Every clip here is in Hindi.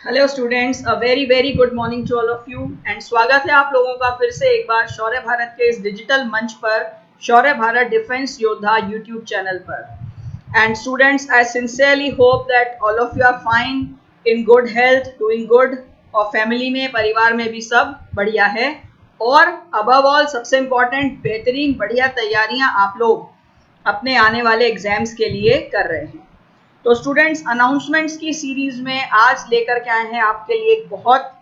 Hello students, a very good morning to all of you and स्वागत है आप लोगों का फिर से एक बार शौर्य भारत के इस डिजिटल मंच पर, Shaurya Bharat defence Yoddha YouTube channel पर। And students, I sincerely hope that all of you are fine, in good health, doing good, और फैमिली में, परिवार में भी सब बढ़िया है। और अबव ऑल, सबसे इम्पोर्टेंट, बेहतरीन बढ़िया तैयारियां आप लोग अपने आने वाले एग्जाम्स के लिए कर रहे हैं। तो स्टूडेंट्स, अनाउंसमेंट्स की सीरीज में आज लेकर के आए हैं आपके लिए एक बहुत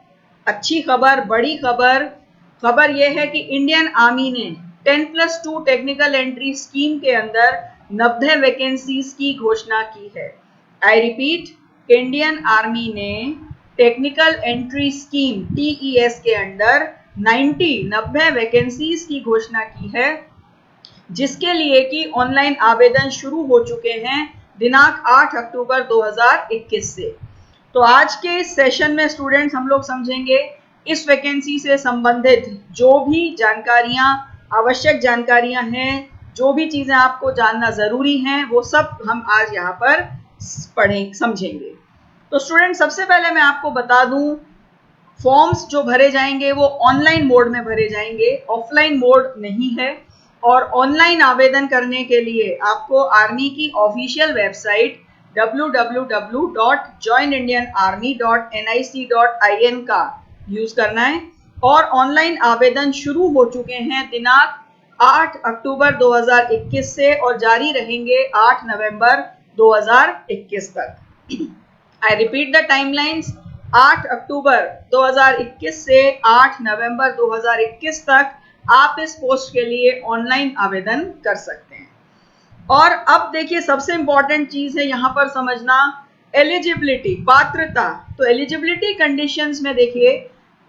अच्छी खबर, बड़ी खबर। खबर यह है कि इंडियन आर्मी ने 10+2 टेक्निकल एंट्री स्कीम के अंदर 90 वैकेंसीज की घोषणा की है। आई रिपीट, इंडियन आर्मी ने टेक्निकल एंट्री स्कीम TES के अंदर 90 वैकेंसीज की घोषणा की है, जिसके लिए कि ऑनलाइन आवेदन शुरू हो चुके हैं दिनांक 8 अक्टूबर 2021 से। तो आज के इस सेशन में स्टूडेंट्स हम लोग समझेंगे इस वैकेंसी से संबंधित जो भी जानकारियां, आवश्यक जानकारियां हैं, जो भी चीज़ें आपको जानना ज़रूरी हैं, वो सब हम आज यहाँ पर समझेंगे। तो स्टूडेंट, सबसे पहले मैं आपको बता दूं, फॉर्म्स जो भरे जाएंगे वो ऑनलाइन मोड में भरे जाएंगे, ऑफलाइन मोड नहीं है। और ऑनलाइन आवेदन करने के लिए आपको आर्मी की ऑफिशियल वेबसाइट www.joinindianarmy.nic.in का यूज करना है। और ऑनलाइन आवेदन शुरू हो चुके हैं दिनांक 8 अक्टूबर 2021 से और जारी रहेंगे 8 नवंबर 2021 तक। आई रिपीट द टाइमलाइंस, 8 अक्टूबर 2021 से 8 नवंबर 2021 तक आप इस पोस्ट के लिए ऑनलाइन आवेदन कर सकते हैं। और अब देखिए, सबसे इंपॉर्टेंट चीज है यहाँ पर समझना, एलिजिबिलिटी, पात्रता। तो एलिजिबिलिटी कंडीशंस में देखिए,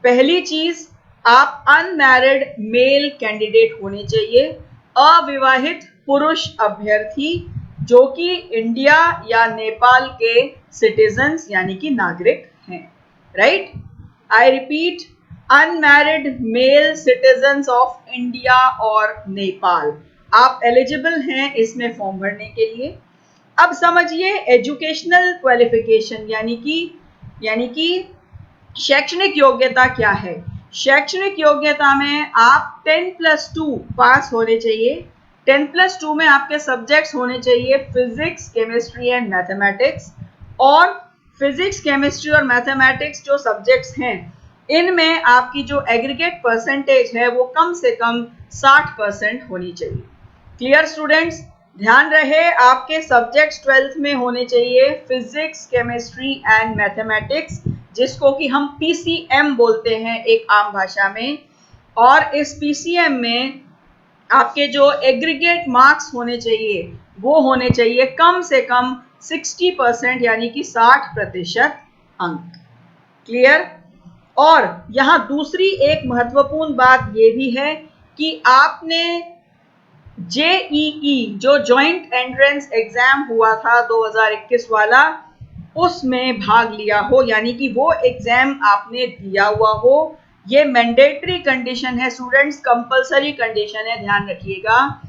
पहली चीज, आप अनमैरिड मेल कैंडिडेट होने चाहिए, अविवाहित पुरुष अभ्यर्थी जो कि इंडिया या नेपाल के सिटीजन्स यानी कि नागरिक हैं। Right, I repeat, unmarried mail citizens of India और नेपाल, आप एलिजिबल हैं इसमें फॉर्म भरने के लिए। अब समझिए एजुकेशनल क्वालिफिकेशन यानी कि शैक्षणिक योग्यता क्या है। शैक्षणिक योग्यता में आप 10+2 पास होने चाहिए। 10+2 में आपके सब्जेक्ट्स होने चाहिए फिजिक्स, केमिस्ट्री एंड मैथमेटिक्स। और फिजिक्स, केमिस्ट्री और मैथमेटिक्स जो सब्जेक्ट्स हैं, इनमें आपकी जो एग्रीगेट परसेंटेज है वो कम से कम 60% होनी चाहिए। क्लियर स्टूडेंट्स, ध्यान रहे आपके सब्जेक्ट्स 12th में होने चाहिए फिजिक्स, केमिस्ट्री एंड मैथमेटिक्स, जिसको कि हम PCM बोलते हैं एक आम भाषा में। और इस PCM में आपके जो एग्रीगेट मार्क्स होने चाहिए वो होने चाहिए कम से कम 60%, यानी कि 60% अंक। क्लियर। और यहाँ दूसरी एक महत्वपूर्ण बात ये भी है कि आपने JEE जो ज्वाइंट एंट्रेंस एग्जाम हुआ था 2021 वाला, उसमें भाग लिया हो, यानी कि वो एग्जाम आपने दिया हुआ हो। ये मैंडेटरी कंडीशन है स्टूडेंट्स, कंपलसरी कंडीशन है, ध्यान रखिएगा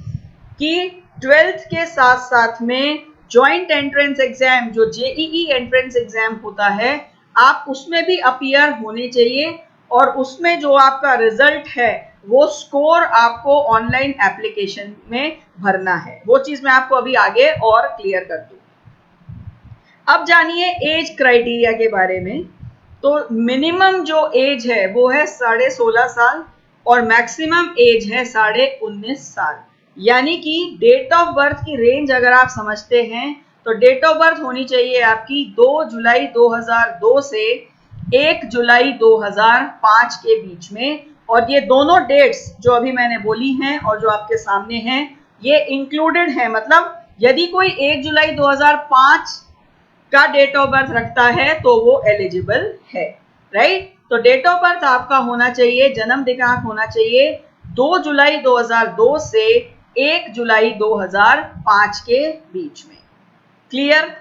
कि 12th के साथ साथ में ज्वाइंट एंट्रेंस एग्जाम जो JEE एंट्रेंस एग्जाम होता है, आप उसमें भी अपीयर होने चाहिए। और उसमें जो आपका रिजल्ट है वो स्कोर आपको ऑनलाइन एप्लीकेशन में भरना है। वो चीज मैं आपको अभी आगे और क्लियर कर दूं। अब जानिए एज क्राइटेरिया के बारे में। तो मिनिमम जो एज है वो है 16.5 साल और मैक्सिमम एज है 19.5 साल। यानी कि डेट ऑफ बर्थ की रेंज अगर आप समझते हैं तो डेट ऑफ बर्थ होनी चाहिए आपकी 2 जुलाई 2002 से 1 जुलाई 2005 के बीच में। और ये दोनों डेट्स जो अभी मैंने बोली हैं और जो आपके सामने हैं, ये इंक्लूडेड है। मतलब यदि कोई 1 जुलाई 2005 का डेट ऑफ बर्थ रखता है तो वो एलिजिबल है। राइट, तो डेट ऑफ बर्थ आपका होना चाहिए, जन्म दिनांक होना चाहिए 2 जुलाई 2002 से 1 जुलाई 2005 के बीच में। क्लियर।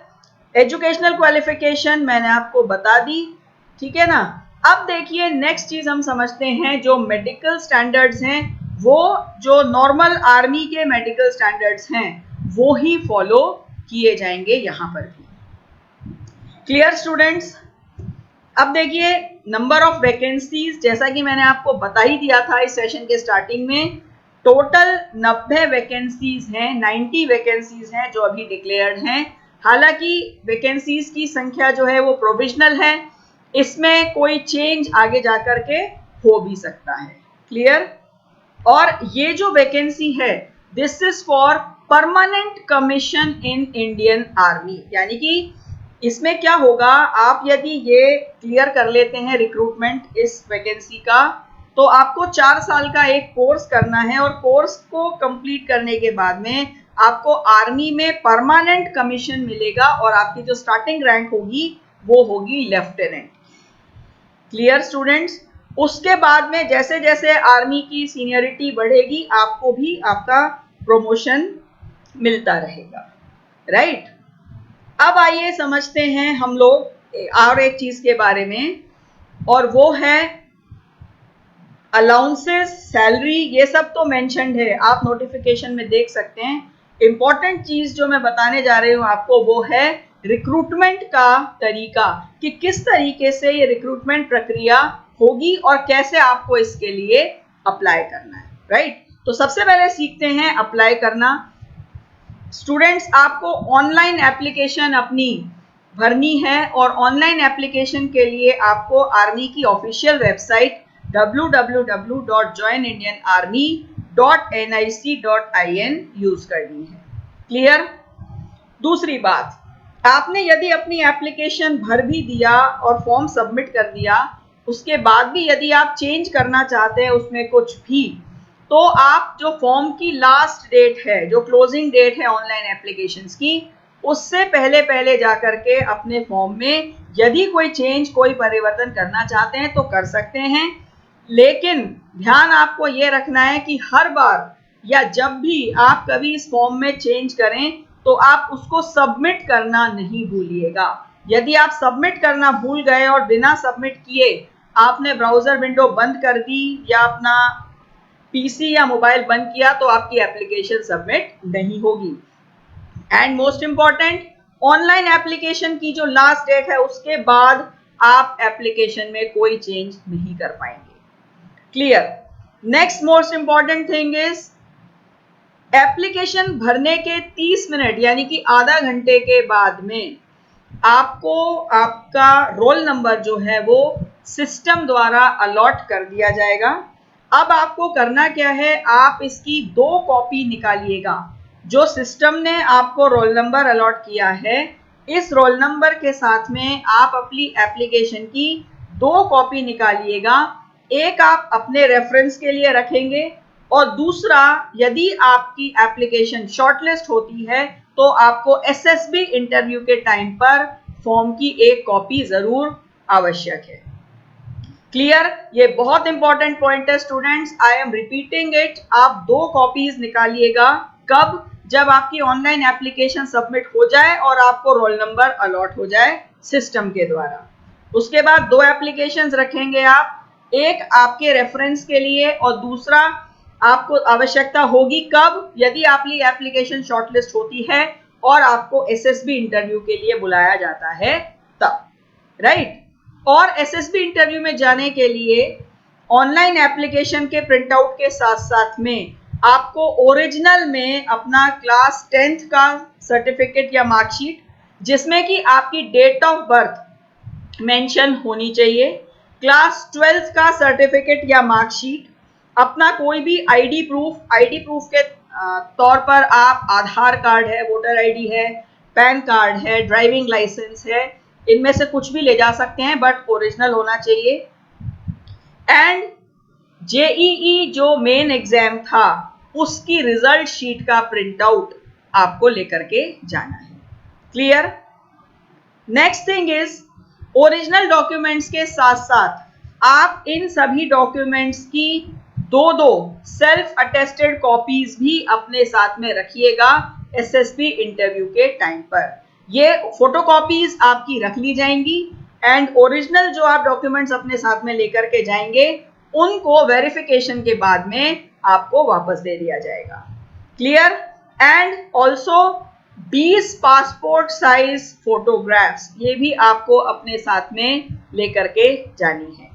एजुकेशनल क्वालिफिकेशन मैंने आपको बता दी, ठीक है ना। अब देखिए नेक्स्ट चीज हम समझते हैं, जो मेडिकल स्टैंडर्ड्स हैं, वो जो नॉर्मल आर्मी के मेडिकल स्टैंडर्ड्स हैं वो ही फॉलो किए जाएंगे यहां पर भी। Clear students. अब देखिए नंबर ऑफ वैकेंसीज, जैसा कि मैंने आपको बता ही दिया था इस सेशन के स्टार्टिंग में, टोटल 90 वैकेंसीज हैं, 90 वैकेंसीज हैं जो अभी डिक्लेयर्ड हैं। हालांकि वैकेंसीज की संख्या जो है वो प्रोविजनल है, इसमें कोई चेंज आगे जाकर के हो भी सकता है। क्लियर? और ये जो वैकेंसी है this is for permanent commission in Indian army, यानी कि इसमें क्या होगा, आप यदि ये क्लियर कर लेते हैं रिक्रूटमेंट इस वैकेंसी का, तो आपको 4 साल का एक कोर्स करना है और कोर्स को कंप्लीट करने के बाद में आपको आर्मी में परमानेंट कमीशन मिलेगा और आपकी जो स्टार्टिंग रैंक होगी वो होगी लेफ्टिनेंट। Clear students? उसके बाद में जैसे जैसे आर्मी की सीनियरिटी बढ़ेगी आपको भी आपका प्रमोशन मिलता रहेगा। राइट? अब आइए समझते हैं हम लोग और एक चीज के बारे में, और वो है अलाउंसेस, सैलरी, ये सब तो मेंशन्ड है, आप नोटिफिकेशन में देख सकते हैं। इंपॉर्टेंट चीज जो मैं बताने जा रही हूं आपको वो है रिक्रूटमेंट का तरीका, कि किस तरीके से ये रिक्रूटमेंट प्रक्रिया होगी और कैसे आपको इसके लिए अप्लाई करना है। राइट? तो सबसे पहले सीखते हैं अप्लाई करना। स्टूडेंट्स, आपको ऑनलाइन एप्लीकेशन अपनी भरनी है और ऑनलाइन एप्लीकेशन के लिए आपको आर्मी की ऑफिशियल वेबसाइट www.joinindianarmy.nic.in यूज करनी है। क्लियर? दूसरी बात, आपने यदि अपनी एप्लीकेशन भर भी दिया और फॉर्म सबमिट कर दिया, उसके बाद भी यदि आप चेंज करना चाहते हैं उसमें कुछ भी, तो आप जो फॉर्म की लास्ट डेट है, जो क्लोजिंग डेट है ऑनलाइन एप्लीकेशंस की, उससे पहले पहले जाकर के अपने फॉर्म में यदि कोई चेंज, कोई परिवर्तन करना चाहते हैं तो कर सकते हैं। लेकिन ध्यान आपको ये रखना है कि हर बार या जब भी आप कभी इस फॉर्म में चेंज करें तो आप उसको सबमिट करना नहीं भूलिएगा। यदि आप सबमिट करना भूल गए और बिना सबमिट किए आपने ब्राउजर विंडो बंद कर दी या अपना पीसी या मोबाइल बंद किया तो आपकी एप्लीकेशन सबमिट नहीं होगी। And most important, online application की जो लास्ट डेट है उसके बाद आप एप्लीकेशन में कोई चेंज नहीं कर पाएंगे। Clear? Next most important thing is, application भरने के 30 मिनट यानी कि आधा घंटे के बाद में आपको आपका रोल नंबर जो है वो सिस्टम द्वारा अलॉट कर दिया जाएगा। अब आपको करना क्या है, आप इसकी 2 कॉपी निकालिएगा। जो सिस्टम ने आपको रोल नंबर अलॉट किया है, इस रोल नंबर के साथ में आप अपनी एप्लीकेशन की 2 कॉपी निकालिएगा। एक आप अपने रेफरेंस के लिए रखेंगे और दूसरा, यदि आपकी एप्लीकेशन शॉर्टलिस्ट होती है तो आपको एसएसबी इंटरव्यू के टाइम पर फॉर्म की 1 कॉपी जरूर आवश्यक है। क्लियर? ये बहुत इंपॉर्टेंट पॉइंट है students, I am repeating it. आप 2 कॉपीज निकालिएगा। कब? जब आपकी ऑनलाइन एप्लीकेशन सबमिट हो जाए और आपको रोल नंबर अलॉट हो जाए सिस्टम के द्वारा। उसके बाद 2 एप्लीकेशंस रखेंगे आप, एक आपके रेफरेंस के लिए और दूसरा आपको आवश्यकता होगी कब, यदि आपकी एप्लीकेशन शॉर्टलिस्ट होती है और आपको एसएसबी इंटरव्यू के लिए बुलाया जाता है तब। राइट? और एसएसबी इंटरव्यू में जाने के लिए ऑनलाइन एप्लीकेशन के प्रिंट आउट के साथ साथ में आपको ओरिजिनल में अपना क्लास 10th का सर्टिफिकेट या मार्कशीट, जिसमें कि आपकी डेट ऑफ बर्थ मेंशन होनी चाहिए, क्लास 12th का सर्टिफिकेट या मार्कशीट, अपना कोई भी आईडी प्रूफ के तौर पर आप आधार कार्ड है, वोटर आईडी है, पैन कार्ड है, ड्राइविंग लाइसेंस है, इनमें से कुछ भी ले जा सकते हैं बट ओरिजिनल होना चाहिए। एंड जेईई जो मेन एग्जाम था उसकी रिजल्ट शीट का प्रिंट आउट आपको लेकर के जाना है। Clear? Next thing is, original documents के साथ साथ आप इन सभी डॉक्यूमेंट्स की 2 सेल्फ अटेस्टेड कॉपीज भी अपने साथ में रखिएगा एसएसबी इंटरव्यू के टाइम पर। ये फोटोकॉपीज आपकी रख ली जाएंगी एंड ओरिजिनल जो आप डॉक्यूमेंट्स अपने साथ में लेकर के जाएंगे उनको वेरिफिकेशन के बाद में आपको वापस दे दिया जाएगा। Clear? And also 20 passport size photographs, ये भी आपको अपने साथ में लेकर के जानी है।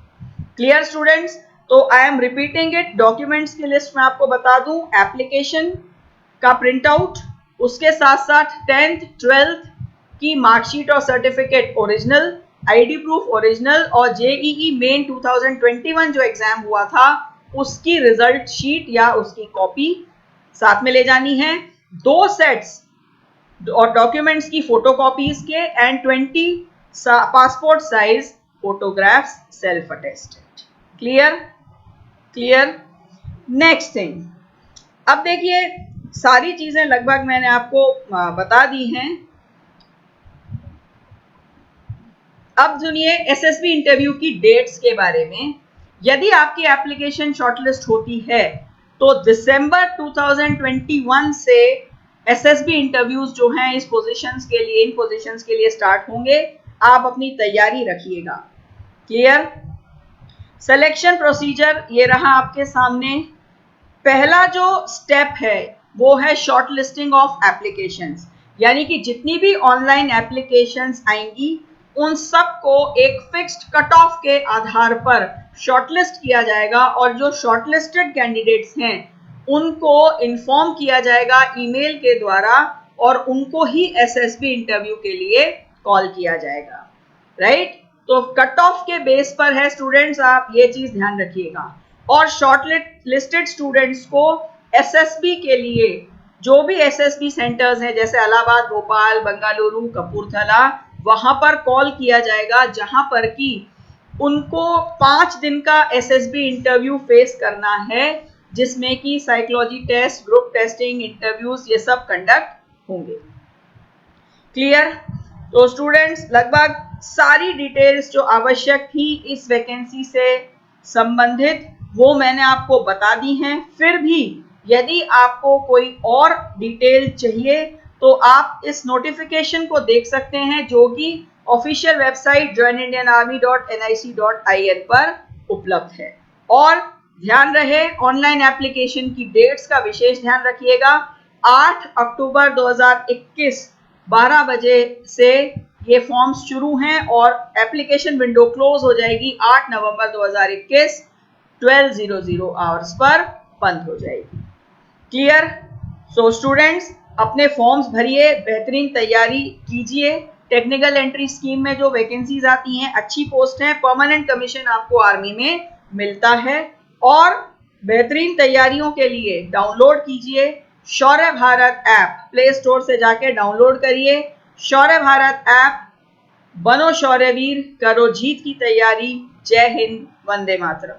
Clear students? तो I am repeating it, documents की लिस्ट में आपको बता दूं, एप्लीकेशन का प्रिंट आउट, उसके साथ साथ 10th 12th की मार्कशीट और certificate original, ID proof original, और जेईई मेन 2021 जो एग्जाम हुआ था उसकी रिजल्ट शीट या उसकी कॉपी साथ में ले जानी है। 2 सेट्स और डॉक्यूमेंट्स की फोटोकॉपीज के and 20 passport size photographs self attested. Clear? Clear. Next thing, अब देखिए सारी चीजें लगभग मैंने आपको बता दी हैं। अब सुनिए एसएसबी इंटरव्यू की डेट्स के बारे में। यदि आपकी एप्लीकेशन शॉर्टलिस्ट होती है तो दिसंबर 2021 से एसएसबी इंटरव्यूज जो हैं इन पोजीशंस के लिए स्टार्ट होंगे। आप अपनी तैयारी रखिएगा। क्लियर? सिलेक्शन प्रोसीजर ये रहा आपके सामने। पहला जो स्टेप है वो है शॉर्ट लिस्टिंग ऑफ एप्लीकेशंस, यानी कि जितनी भी ऑनलाइन एप्लीकेशंस आएंगी उन सबको एक फिक्स्ड कट ऑफ के आधार पर शॉर्टलिस्ट किया जाएगा और जो शॉर्टलिस्टेड कैंडिडेट्स हैं उनको इन्फॉर्म किया जाएगा ईमेल के द्वारा और उनको ही एसएसबी इंटरव्यू के लिए कॉल किया जाएगा। राइट? तो कट ऑफ के बेस पर है स्टूडेंट्स, आप ये चीज ध्यान रखिएगा। और शॉर्ट लिस्टेड स्टूडेंट्स को एसएसबी के लिए जो भी एसएसबी सेंटर्स हैं जैसे इलाहाबाद, भोपाल, बेंगलुरु, कपूरथला, वहां पर कॉल किया जाएगा जहां पर कि उनको 5 दिन का एसएसबी इंटरव्यू फेस करना है, जिसमें कि psychology test, group testing, interviews ये सब कंडक्ट होंगे। क्लियर? तो स्टूडेंट्स लगभग सारी डिटेल्स जो आवश्यक थी इस वैकेंसी से संबंधित वो मैंने आपको बता दी हैं। फिर भी यदि आपको कोई और डिटेल चाहिए तो आप इस नोटिफिकेशन को देख सकते हैं जो कि ऑफिशियल वेबसाइट joinindianarmy.nic.in पर उपलब्ध है। और ध्यान रहे ऑनलाइन एप्लीकेशन की डेट्स का विशेष ध्यान रखिएगा। 8 अक्टूबर 2021 12 बजे से ये फॉर्म्स शुरू हैं और एप्लीकेशन विंडो क्लोज हो जाएगी 8 नवंबर 2021 12:00 आवर्स पर बंद हो जाएगी। क्लियर? सो स्टूडेंट्स अपने फॉर्म्स भरिए, बेहतरीन तैयारी कीजिए। टेक्निकल एंट्री स्कीम में जो वैकेंसीज आती हैं अच्छी पोस्ट है, परमानेंट कमीशन आपको आर्मी में मिलता है। और बेहतरीन तैयारियों के लिए डाउनलोड कीजिए शौर्य भारत ऐप, प्ले स्टोर से जाके डाउनलोड करिए शौर्य भारत ऐप। बनो शौर्यवीर, करो जीत की तैयारी। जय हिंद, वंदे मातरम।